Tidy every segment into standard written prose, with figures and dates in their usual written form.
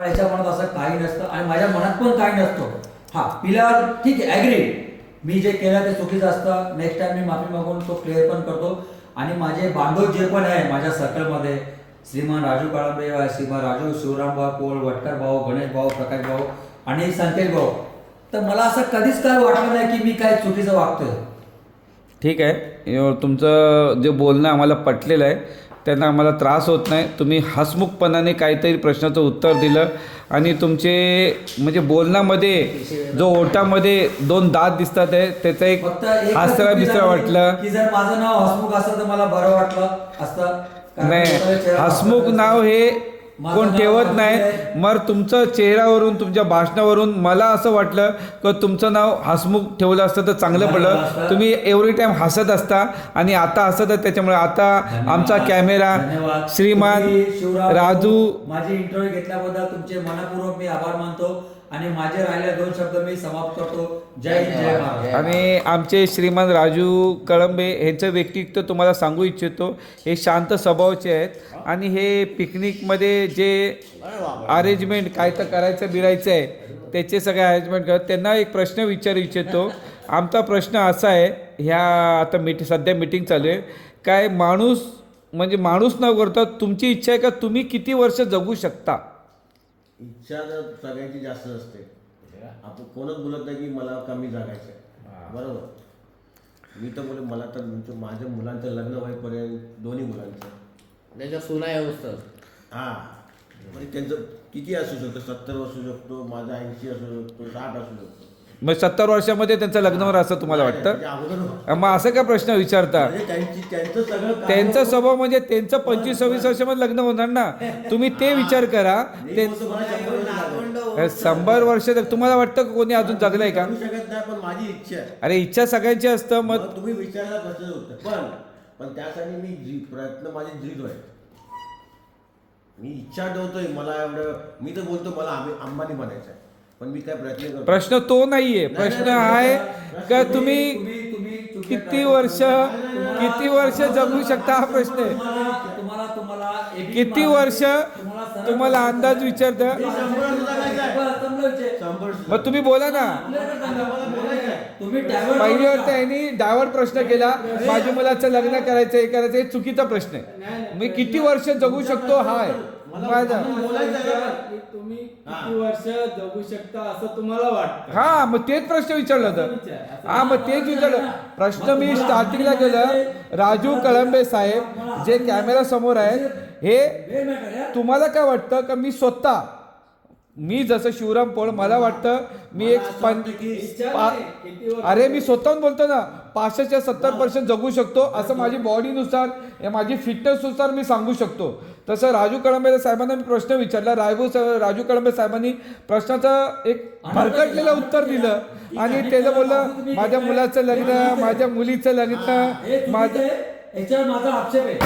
याच्या मनात असं काही नसतं आणि माझ्या मनात पण काही नसतं. हा पिल्यावर ठीक आहे, ॲग्री, मी जे केलं ते चुकीचं असतं, नेक्स्ट टाइम मी माफी मागून तो क्लिअर पण करतो. आणि माझे बांधव जे पण आहे माझ्या सर्कलमध्ये, श्रीमान राजू काळंबे, श्रीमान राजू शिवरामभाऊ पोळ, वटकर भाऊ, गणेश भाऊ, प्रकाश भाऊ आणि संकेत भाऊ, तर मला असं कधीच काय वाटलं नाही की मी काय चुकीचं वागतोय. ठीक आहे, तुमचं जे बोलणं आम्हाला पटलेलं आहे, त्यांना आम्हाला त्रास होत नाही. तुम्ही हसमुखपणाने काहीतरी प्रश्नाचं उत्तर दिलं आणि तुमचे म्हणजे बोलण्यामध्ये जो ओठामध्ये 2 दात दिसतात आहे त्याचा एक फक्त एकच हास्या चुकी बिस्रा झाली वाटलं. की जर माझं नाव हसमुख असतं तर मला बरं वाटलं असतं. कारण नाही, स्वतःचा चेहरा हसमुख दाखवायचा नाव हे माझं कोण नाव ठेवत हसमुख नाही. आहे. मग तुमचं चेहऱ्यावरून, तुमच्या भाषणावरून मला असं वाटलं की तुमचं नाव हसमुख ठेवलं असतं तर चांगलं बरं पडलं. असतं. तुम्ही एव्हरी टाईम हसत असता आणि आता हसत आहे, त्याच्यामुळे आता आमचा कॅमेरा धन्यवाद. श्रीमान तुम्ही शिवराम राजू भाऊ, माझी इंटरव्ह्यू घेतल्याबद्दल तुमचे मनपूर्वक मी आभार मानतो आणि माझे राहिलेले 2 शब्द मी समाप्त करतो. जय हिंद, जय महाराज. आणि आमचे श्रीमान राजू कळंबे यांचं व्यक्तित्व तुम्हाला सांगू इच्छितो. हे शांत स्वभावाचे आहेत आणि हे पिकनिकमध्ये जे अरेंजमेंट काय तर करायचं बिरायचं आहे त्याचे सगळे अरेंजमेंट करत. त्यांना एक प्रश्न विचारू इच्छितो. आमचा प्रश्न असा आहे, ह्या आता सध्या मीटिंग चालू आहे, काय माणूस म्हणजे माणूस न करता तुमची इच्छा आहे का तुम्ही किती वर्ष जगू शकता? इच्छा तर सगळ्यांची जास्त असते. आपण कोणच बोलत नाही की मला कमी जगायचं आहे, बरोबर. मी तर बोले मला तर माझ्या मुलांचं लग्न व्हायपर्यंत, दोन्ही मुलांचं, त्याच्या सुना व्यवस्था. हां, म्हणजे त्यांचं किती असू शकतं, 70 असू शकतो, माझा 80 असू शकतो, 60 असू शकतो. मग 70 वर्षामध्ये त्यांचं लग्न होणार असं तुम्हाला त्याच्या वाटतं? अगोदर मग असं काय प्रश्न विचारता? म्हणजे त्यांचं सगळं काम- त्यांचा स्वभाव म्हणजे त्यांचं 25-26 वर्षामध्ये लग्न होणार ना. तुम्ही ते विचार करा. मी बोलतो मला 100 वर्ष जगायचं. 100 वर्ष तुम्हाला वाटतं का कोणी अजून जगलंय का? करू शकत नाही, पण माझी इच्छा आहे. अरे इच्छा सगळ्यांची असतं. मग मग तुम्ही विचारायला प्रश्न होतं, पण त्यासाठी मी प्रयत्न माझे झिरो आहे. मी इच्छा ठेवतोय, मला एवढं, मी तर बोलतो मला अंबानी बनायचं आहे, पण मी काय प्रयत्न करतो. प्रश्न तो नाहीये. प्रश्न आहे का तुम्ही किती वर्ष जगू शकता हा प्रश्न आहे. किती वर्ष तुम्हाला अंदाज विचारतं. 100 जगायचं आहे. 100 मग तुम्ही बोला ना. मला बोलायचं आहे. तुम्ही पहिली वाटत यांनी डायव्हर्ट प्रश्न केला, माझ्या मुलाचं लग्न करायचं, हे करायचं, हे चुकीचा प्रश्न आहे. मी किती वर्ष जगू शकतो हा आहे माझा. तुम्ही किती वर्ष जगू शकता असं तुम्हाला वाटतं? हा, मग तेच प्रश्न विचारला होता. हा, मग तेच विचारलं प्रश्न. मी स्टार्टिंगला केलं, राजू कळंबे साहेब जे कॅमेरा समोर आहेत, हे तुम्हाला काय वाटतं का मी जसं शिवराम पोळ, मला वाटतं मी एक अरे मी स्वतःहून बोलतो ना, 65-70% जगू शकतो असं माझी बॉडीनुसार, माझी फिटनेसनुसार मी सांगू शकतो. तसं राजू कळंबे साहेबांना मी प्रश्न विचारला. राजू कळंबे साहेबांनी प्रश्नाचं एक भरकटलेलं उत्तर दिलं आणि त्याला बोललं माझ्या मुलाचं लग्न, माझ्या मुलीचं लग्न, माझं. याच्यावर माझा आक्षेप आहे.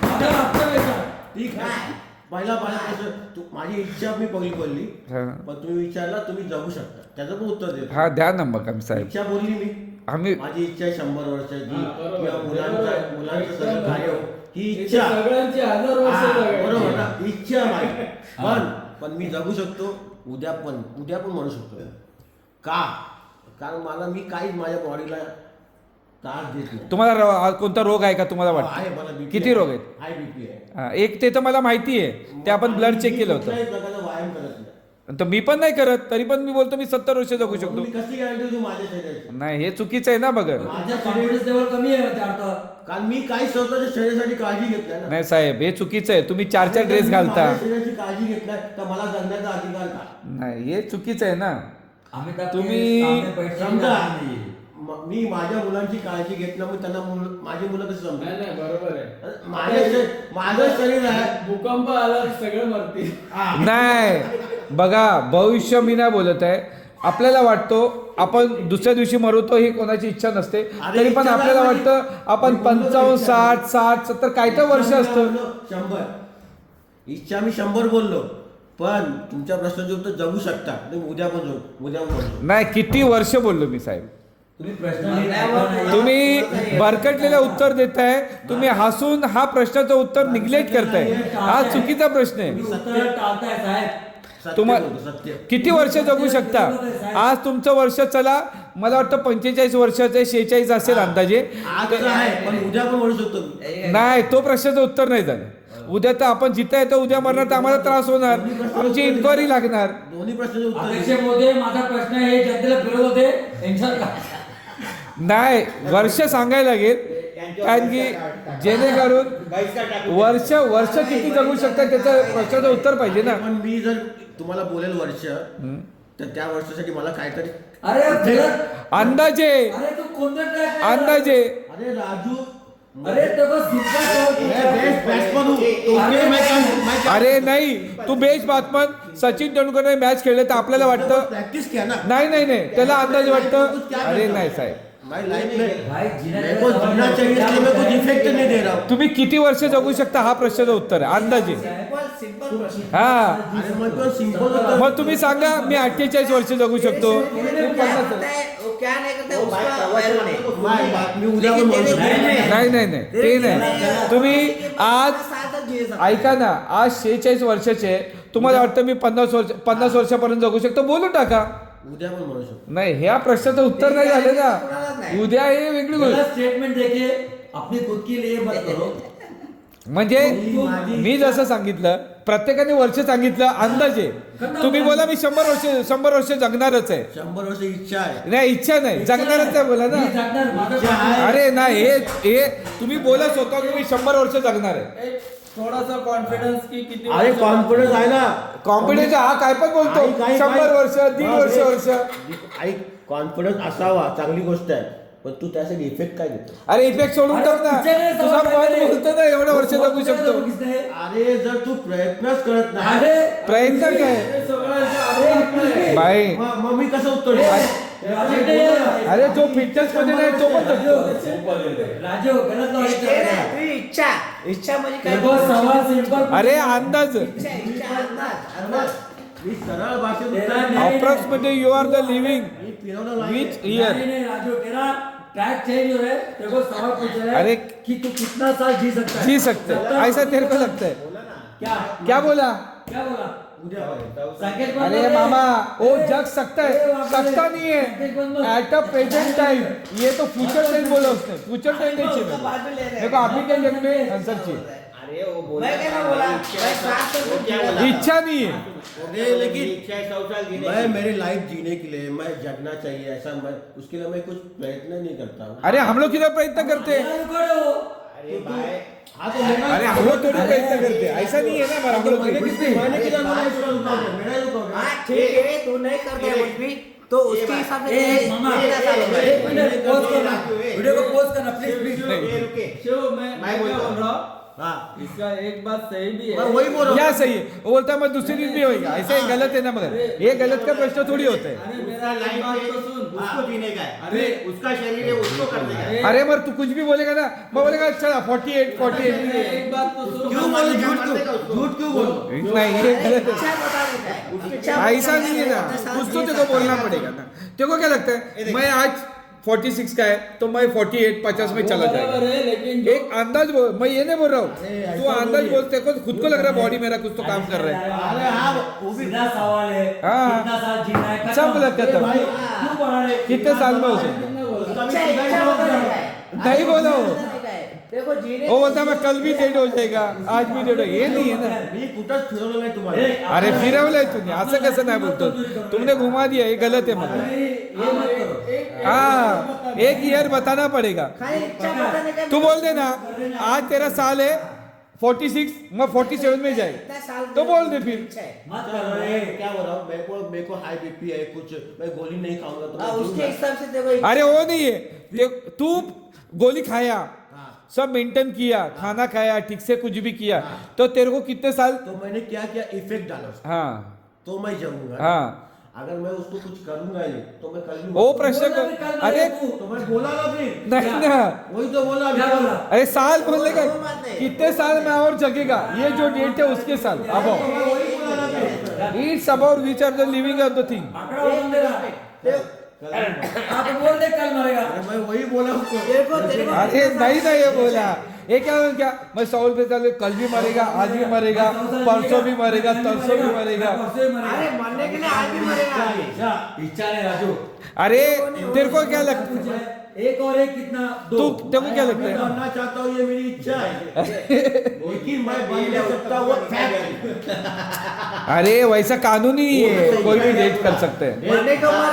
माझा आक्षेप आहे. ठीक आहे. पहिला प्रश्न माझी इच्छा मी बोलली, पण तुम्ही विचारला तुम्ही जगू शकता, त्याचं पण उत्तर देतो. हा, द्या ना मग आम्ही साहेब. इच्छा बोलली मी, आम्ही माझी इच्छा आहे 100 वर्षाची किंवा मुलांचं सगळं एकदम कार्य हो. ही त्याची इच्छा सगळ्यांची 1000 वर्ष हा, जगायची. बरोबर ना, इच्छा माझी. पण मी जगू शकतो. उद्या पण म्हणू शकतो. का? कारण मला मी काहीच माझ्या बॉडीला त्रास देत नाही. तुम्हाला कोणता रोग आहे का तुम्हाला आहे वाटतं? मला BP किती रोग आहेत? हाय बीपी आहे. हा, एक ते तर मला माहिती आहे, ते आपण ब्लड चेक केलं होतं. कुठल्याही प्रकारचा व्यायाम करत नाही. तर मी पण नाही करत, तरी पण मी बोलतो मी 70 वर्ष जगू शकतो. मी कशी गॅरंटी देऊ माझ्या शरीराची? नाही, हे चुकीचं आहे ना. बघ माझ्या कॉन्फिडन्स लेवल कमी आहे म्हणजे अर्थ. कारण मी काही स्वतःच्या शरीरासाठी काळजी घेत नाही ना. नाही साहेब, हे चुकीचं आहे. तुम्ही 4 ड्रेस घालता. माझ्या शरीराची काळजी घेत नाही तर मला जगण्याचा अधिकार का? नाही, हे चुकीचं आहे ना. अमिताभ तुम्ही- सामने बैठे समजा नाही. मी माझ्या मुलांची काळजी घेत नाही, मग त्यांना माझी मुलं कशी नाही समजा? नाही, बरोबर आहे. माझं शरीर आहे. भूकंप आला तर सगळं मरतील. नाही, बघा भविष्य मी नाही बोलत आहे. आपल्याला वाटतो आपण दुसऱ्या दिवशी मरतो, ही कोणाची इच्छा नसते. तरी पण आपल्याला वाटतं आपण 55, 60, 70 काय तर वर्ष असतं. 100 इच्छा मी 100 बोललो, पण तुमच्या प्रश्नाचे उत्तर जगू शकता. उद्या पण बोलतो. नाही, किती वर्ष बोललो मी साहेब. तुम्ही प्रश्न नीट ऐका नाही. तुम्ही भरकटलेलं उत्तर देताय. तुम्ही हसून हा प्रश्नाचं उत्तर निग्लेक्ट करताय. हा चुकीचा प्रश्न आहे. तुम्ही उत्तर टाळताय साहेब. सत्य. किती वर्ष जगू शकता? आज तुमचं वर्ष चला मला वाटतं 45 वर्षाचं 46 असेल अंदाजे. आज तर आहे पण उद्या पण म्हणू शकतो मी. नाही, तो प्रश्नाचं उत्तर नाही झालं. उद्या तर आपण जिथं येतो उद्या मरणार तर आम्हाला त्रास होणार, आमची इन्क्वायरी लागणार. दोन्ही प्रश्नाचे उत्तर अध्यक्ष महोदय, माझा प्रश्न हे जनतेला फिरत होते टेन्शन का? नाही, वर्ष सांगायला लागेल, कारण की जेणेकरून वर्ष किती जगू शकतात त्याचं प्रश्नाचं उत्तर पाहिजे ना. पण मी जर तुम्हाला बोलेल वर्ष तर त्या वर्षासाठी मला काहीतरी अरे फिरत, अंदाजे अरे तू कोणतं track अंदाजे अरे राजू अरे तो सिंपल बेस्ट बॅट्समन हूं तो उसके लिए मैं अरे नाही, तू बेस्ट बातमन सचिन तेंडुलकरने मॅच खेळले तर आपल्याला वाटतं प्रैक्टिस किया ना. नाही नाही नाही, त्याला अंदाज वाटतं. अरे नाही साहेब, मैं लाइफ में भाई मेरे को जीना चाहिए इसलिए मैं कुछ इफेक्ट नहीं दे रहा हूँ. तुम्ही किती वर्ष जगू शकता हा प्रश्नाचं उत्तर आहे अंदाजे. हा, अरे मैं तो सिंपल होता मग तुम्ही सांगा मी 48 वर्ष जगू शकतो. मी उद्या पण म्हणू शकतो. नाही नाही नाही, ते नाही. तुम्ही आज ऐका ना, आज 46 वर्षाचे आहे, तुम्हाला वाटतं मी 50 वर्षापर्यंत जगू शकतो, बोलून टाका. उद्या पण म्हणू शकतो. नाही, ह्या प्रश्नाचं उत्तर नाही झालं ना. उद्या हे वेगळी गोष्ट. स्टेटमेंट देके अपनी खुद के लिए मत करो. म्हणजे मी जसं सांगितलं, प्रत्येकाने वर्ष सांगितलं अंदाजे. तुम्ही बोला मी 100 वर्ष जगणारच आहे. 100 वर्ष इच्छा आहे. नाही, इच्छा नाही, जगणारच आहे बोला ना. मी जगणार, माझं इच्छा आहे. अरे नाही, हे तुम्ही बोला स्वतः तुम्ही 100 वर्ष जगणार आहे. एक थोडासा कॉन्फिडन्स की किती अरे वर्ष- कॉन्फिडन्स आहे ना. कॉन्फिडन्स हा काय पण बोलतो, काही- 100 वर्ष, 1.5 वर्ष. आई कॉन्फिडन्स असावा, चांगली गोष्ट आहे, पण तू त्यासाठी इफेक्ट काय देतो? अरे इफेक्ट सोडून टाक ना. तुझा मन बोलतो ना एवढं वर्ष जगू शकतो. अरे जर तू प्रयत्नच करत नाही अरे प्रयत्न काय हे सगळं जे आहे, बाई, मग मी कसं उत्तर देऊ? अरे जो फिटनेस मध्ये नाही तो पण जगतो. राजू गलत लावायचं. इच्छा म्हणजे काय? देखो सवाल सिंपल. अरे अंदाज इच्छा अंदाज. मी सरळ भाषेत उत्तर तेरा देईन. नाही. Approximately you are the living मी फिरवलं नाही. Which year. नहीं राजू, तेरा ट्रैक चेंज हो रहा है. तेरे को सवाल पूछ रहा है अरे कि तू कितना साल जी सकता है. जी सकते हैं, ऐसा तेरे को लगता है. क्या क्या बोला? क्या बोला? उद्या पर्यंत. संकेत बंद अरे हो रे. मामा, वो जग सकता है, ए, बाप रे. सकता नहीं है एट अ प्रेजेंट टाइम. ये तो फ्यूचर टेंस बोला उसने, फ्यूचर टेंस नहीं चाहिए देखो. अभी के जग में आंसर चाहिए. मैं क्या ना बोला? मैं साथ तो कुछ बोला. इच्छा नहीं है. अरे लेकिन मैं मेरी लाइफ जीने के लिए मैं जगना चाहिए ऐसा, मैं उसके लिए मैं कुछ प्रयत्न नहीं करता हूँ. अरे हम लोग किधर प्रयत्न करते हैं? यार, करो. हाँ तो मेरा अरे हम लोग थोड़ी प्रयत्न करते हैं, ऐसा नहीं है ना. पर हम लोग मैंने किधर बोला इसका रुकाओगे? मेरा ही रुकाओगे? हाँ ठीक है, तू नहीं करता कुछ भी तो उसके हिसाब से ए, मामा, कितना साल हो गए? एक मिनट पॉज करना. वीडियो को पॉज करना प्लीज प्लीज. शिव, मैं क्या बोल रहा हूँ, हाँ इसका एक बात सही भी मैं है. वही बोल रहा क्या हूँ. सही है? वो बोलता है मैं दूसरी दिन भी होगा. ऐसा ही गलत है ना, मगर ये गलत का प्रश्न थोड़ी होता है. अरे मेरा एक बात तो सुन. उसको जीने का है. अरे उसका शरीर है उसको करने का है. अरे मगर तू कुछ भी बोलेगा ना, मैं बोलेगा चला 48 एक बात तो सुन. क्यों बोलो झूठ क्यों? झूठ क्यों बोलो? नहीं, ये गलत इच्छा बताने का है. उसकी इच्छा ऐसा नहीं है ना. कुछ तो तेरे को बोलना पड़ेगा ना. तेरे को क्या लगता है मैं आज 46 का है तो मैं 48 50 में चला बराबर जाएगा. है, लेकिन जो एक अंदाज बोल, मैं ये नहीं बोल रहा अरे, हूँ. ऐसा तू अंदाज बोलिए. बोलते को खुद को लग रहा है बॉडी मेरा कुछ तो काम कर रहा है. अरे हाँ वो भी सीधा सवाल है. हाँ. कितना साल जीना है? खत्म. सब गलत करता भाई, हूँ. क्यों बढ़ा रहे? कितने साल में हो सकता है? उसका भी इच्छा बताने का है. नहीं बोला वो. बताने का है. देखो जीने वो बोलता है मैं कल भी डेड हो जाएगा, आज भी डेड हो. ये नहीं है ना. मी कुठंच फिरवलं नाही तुम्हाला. अरे फिरवलंय तुम्ही, असं कसं नाही बोलतो. तुमने घुमा दिया, ये गलत है मतलब. ये मत करो. हाँ, एक ईयर बताना पड़ेगा. खाली इच्छा बताने का. तू बोल देना आज तेरा साल है 46, मैं 47 में जाए कितना साल तो बोल दे फिर. इच्छा है. मत मैं करो रे. क्या बोल रहा हूँ, मेरे को हाई बीपी है कुछ, मैं गोली नहीं खाऊंगा तो हाँ, मैं उसके जीऊंगा. हिसाब से देखो. अरे वो नहीं है. तू गोली खाया, हाँ. सब मेंटेन किया, खाना खाया ठीक से, कुछ भी किया, तो तेरे को कितने साल. तो मैंने क्या किया इफेक्ट डाला उसका. हाँ तो मैं जाऊंगा. हाँ, अगर मैं उसको कुछ करूंगा नहीं तो मैं कल भी वो प्रश्न बोला भी कल को. अरे तू. तो मैं बोला ना फिर. नहीं ना. वही तो बोला. क्या बोला? अरे साल बोलने का, वो बात नहीं. कितने साल में और जगेगा, ये जो डेट है उसके साल. अब मैं वही बोला ना फिर. It's about which are the living of the thing. आंकड़ा बोल देगा. आप बोल दे कल मरेगा. अरे मैं वही बोला उसको. तेरे को अरे नहीं ना, ये बोला ये क्या मैं 100 रुपये चालू कल भी मरेगा, आज भी मरेगा, परसों भी मरेगा, तरसों भी मरेगा। अरे मरने के लिए आज भी मरेगा। इच्छा नहीं राजू, अरे तेरे को क्या लगता है? एक और एक कितना दो। तेरे को क्या लगता मैं है? बनना चाहता हूँ, ये मेरी इच्छा है, लेकिन मैं बन नहीं सकता, वो फैक्ट। अरे वैसा कानून ही है, कोई भी डेट कर सकते हैं। मरने का मर